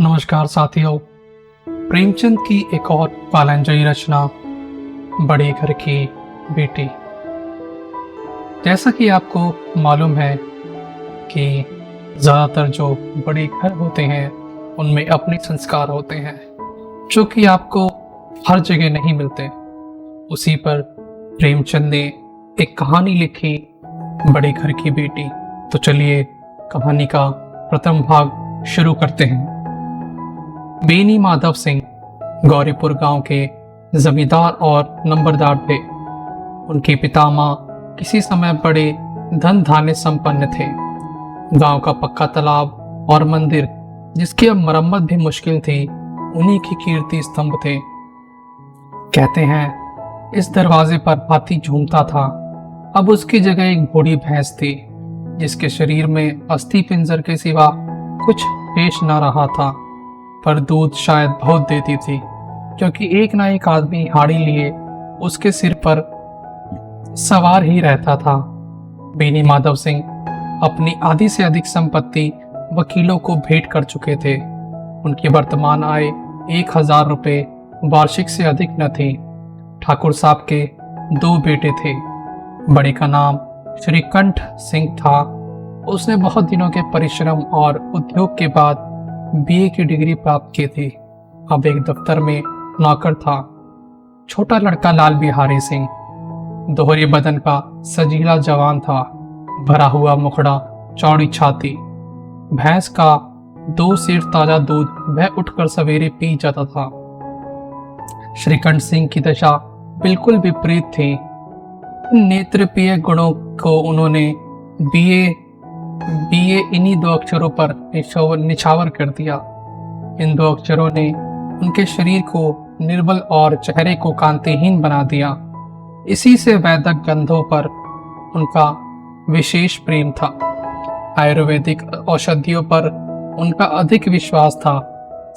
नमस्कार साथियों। प्रेमचंद की एक और कालंजयी रचना बड़े घर की बेटी। जैसा कि आपको मालूम है कि ज़्यादातर जो बड़े घर होते हैं उनमें अपने संस्कार होते हैं जो कि आपको हर जगह नहीं मिलते। उसी पर प्रेमचंद ने एक कहानी लिखी, बड़े घर की बेटी। तो चलिए कहानी का प्रथम भाग शुरू करते हैं। बेनी माधव सिंह गौरीपुर गांव के जमींदार और नंबरदार थे। उनके पितामह किसी समय बड़े धन धान्य संपन्न थे। गांव का पक्का तालाब और मंदिर, जिसकी अब मरम्मत भी मुश्किल थी, उन्हीं की कीर्ति स्तंभ थे। कहते हैं इस दरवाजे पर हाथी झूमता था। अब उसकी जगह एक बूढ़ी भैंस थी जिसके शरीर में अस्थि पिंजर के सिवा कुछ शेष न रहा था, पर दूध शायद बहुत देती थी, क्योंकि एक ना एक आदमी हाड़ी लिए उसके सिर पर सवार ही रहता था। बेनी माधव सिंह अपनी आधी से अधिक संपत्ति वकीलों को भेंट कर चुके थे। उनकी वर्तमान आय 1000 रुपये वार्षिक से अधिक न थी। ठाकुर साहब के 2 बेटे थे। बड़े का नाम श्रीकंठ सिंह था। उसने बहुत दिनों के परिश्रम और उद्योग के बाद बीए की डिग्री प्राप्त की थी। अब एक दफ्तर में नौकर था। छोटा लड़का लाल बिहारी सिंह दोहरे बदन का सजीला जवान था। भरा हुआ मुखड़ा, चौड़ी छाती, भैंस का 2 सेर ताजा दूध वह उठकर सवेरे पी जाता था। श्रीकंठ सिंह की दशा बिल्कुल विपरीत थी। नेत्रप्रिय गुणों को उन्होंने बीए इन्हीं 2 अक्षरों पर निछावर कर दिया। इन 2 अक्षरों ने उनके शरीर को निर्बल और चेहरे को कांतिहीन बना दिया। इसी से वैदिक गंधों पर उनका विशेष प्रेम था। आयुर्वेदिक औषधियों पर उनका अधिक विश्वास था।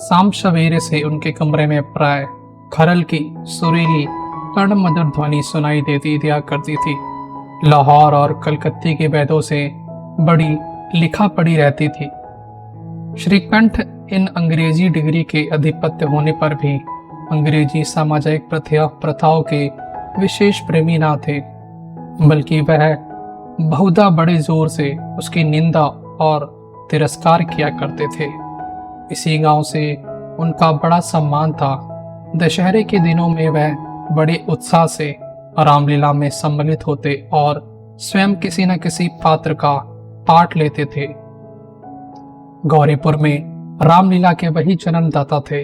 शाम सवेरे से उनके कमरे में प्राय खरल की सुरीली कर्ण मधुर ध्वनि सुनाई देती दिया करती थी। लाहौर और कलकत्ते के वैद्यों से बड़ी लिखा पड़ी रहती थी। श्रीकंठ इन अंग्रेजी डिग्री के अधिपत्य होने पर भी अंग्रेजी सामाजिक प्रथाओं के विशेष प्रेमी न थे, बल्कि वह बहुधा बड़े जोर से उसकी निंदा और तिरस्कार किया करते थे। इसी गांव से उनका बड़ा सम्मान था। दशहरे के दिनों में वह बड़े उत्साह से रामलीला में सम्मिलित होते और स्वयं किसी न किसी पात्र का पाठ लेते थे। गौरीपुर में रामलीला के वही जन्मदाता थे।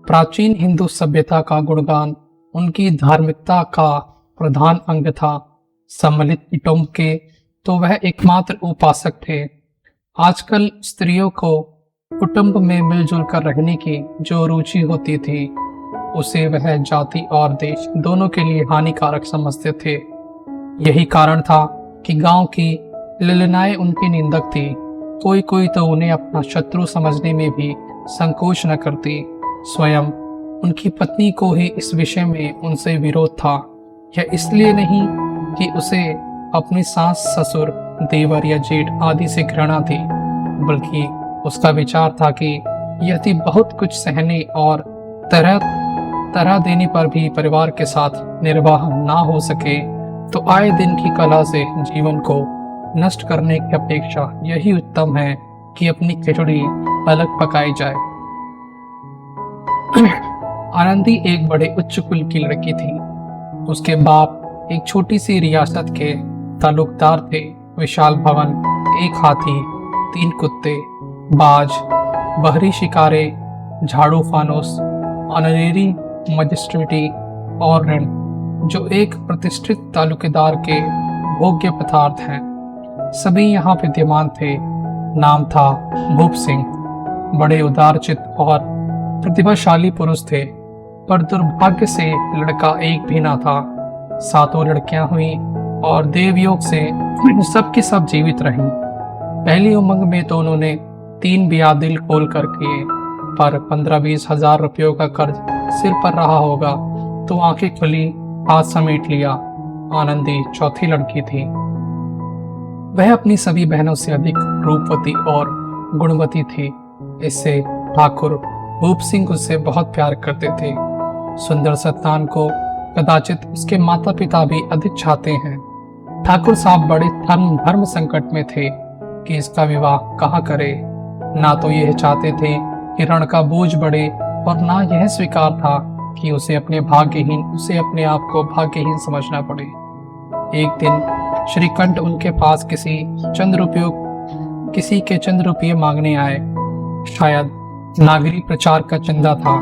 प्राचीन हिंदू सभ्यता का गुणगान उनकी धार्मिकता का प्रधान अंग था। सम्मिलित कुटुंब के तो वह एकमात्र उपासक थे। आजकल स्त्रियों को कुटुंब में मिलजुल कर रहने की जो रुचि होती थी, उसे वह जाति और देश दोनों के लिए हानिकारक समझते थे। यही कारण था कि गांव की ललनाएं उनकी निंदक थी। कोई कोई तो उन्हें अपना शत्रु समझने में भी संकोच न करती। स्वयं उनकी पत्नी को ही इस विषय में उनसे विरोध था। यह इसलिए नहीं कि उसे अपनी सास, ससुर, देवर या जेठ आदि से घृणा थी, बल्कि उसका विचार था कि यदि बहुत कुछ सहने और तरह देने पर भी परिवार के साथ निर्वाह ना हो सके, तो आए दिन की कला से जीवन को नष्ट करने की अपेक्षा यही उत्तम है कि अपनी खिचड़ी अलग पकाई जाए। आनंदी एक बड़े उच्च कुल की लड़की थी। उसके बाप एक छोटी सी रियासत के तालुकदार थे। विशाल भवन, 1 हाथी, 3 कुत्ते, बाज, बहरी शिकारे, झाड़ू फानोस, ऑनरेरी मजिस्ट्रेटी और ऋण, जो एक प्रतिष्ठित तालुकेदार के भोग्य पदार्थ हैं, सभी यहाँ विद्यमान थे। नाम था भूप सिंह। बड़े उदारचित और प्रतिभाशाली पुरुष थे, पर दुर्भाग्य से लड़का एक भी ना था। 7 लड़कियां हुई और देवयोग से सब की सब जीवित रहीं। पहली उमंग में तो उन्होंने 3 ब्याह दिल खोल कर किए, पर 15-20 हजार रुपयों का कर्ज सिर पर रहा होगा तो आंखें खुली, हाथ समेट लिया। आनंदी चौथी लड़की थी। वह अपनी सभी बहनों से अधिक रूपवती और गुणवती थी। इससे ठाकुर भूप सिंह उससे बहुत प्यार करते थे। सुंदर सत्तान को कदाचित उसके माता पिता भी अधिक चाहते हैं। ठाकुर साहब बड़े धर्म संकट में थे कि इसका विवाह कहाँ करे। ना तो यह चाहते थे कि ऋण का बोझ बढ़े और ना यह स्वीकार था कि उसे अपने आप को भाग्यहीन समझना पड़े। एक दिन श्रीकंठ उनके पास किसी के चंद रुपये मांगने आए। शायद नागरी प्रचार का चंदा था।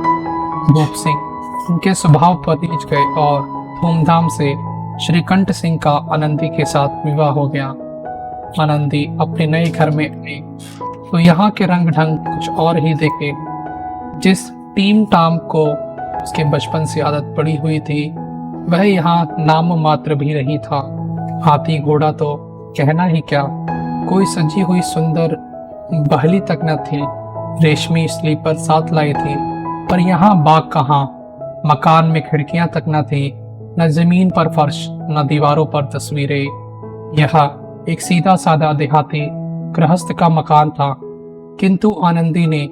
भूप सिंह उनके स्वभाव पर रीझ गए और धूमधाम से श्रीकंठ सिंह का आनंदी के साथ विवाह हो गया। आनंदी अपने नए घर में आई तो यहाँ के रंग ढंग कुछ और ही देखे। जिस टीम टाम को उसके बचपन से आदत पड़ी हुई थी वह यहाँ नाम मात्र भी नहीं था। हाथी घोड़ा तो कहना ही क्या, कोई सजी हुई सुंदर बहली तक न थी। रेशमी स्लीपर साथ लाई थी, पर यहाँ बाग कहाँ। मकान में खिड़कियां तक न थी, न जमीन पर फर्श, न दीवारों पर तस्वीरें। यह एक सीधा साधा देहाती गृहस्थ का मकान था, किंतु आनंदी ने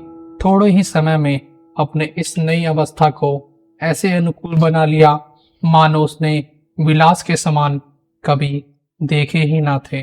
थोड़े ही समय में अपने इस नई अवस्था को ऐसे अनुकूल बना लिया मानो उसने विलास के समान कभी देखे ही ना थे।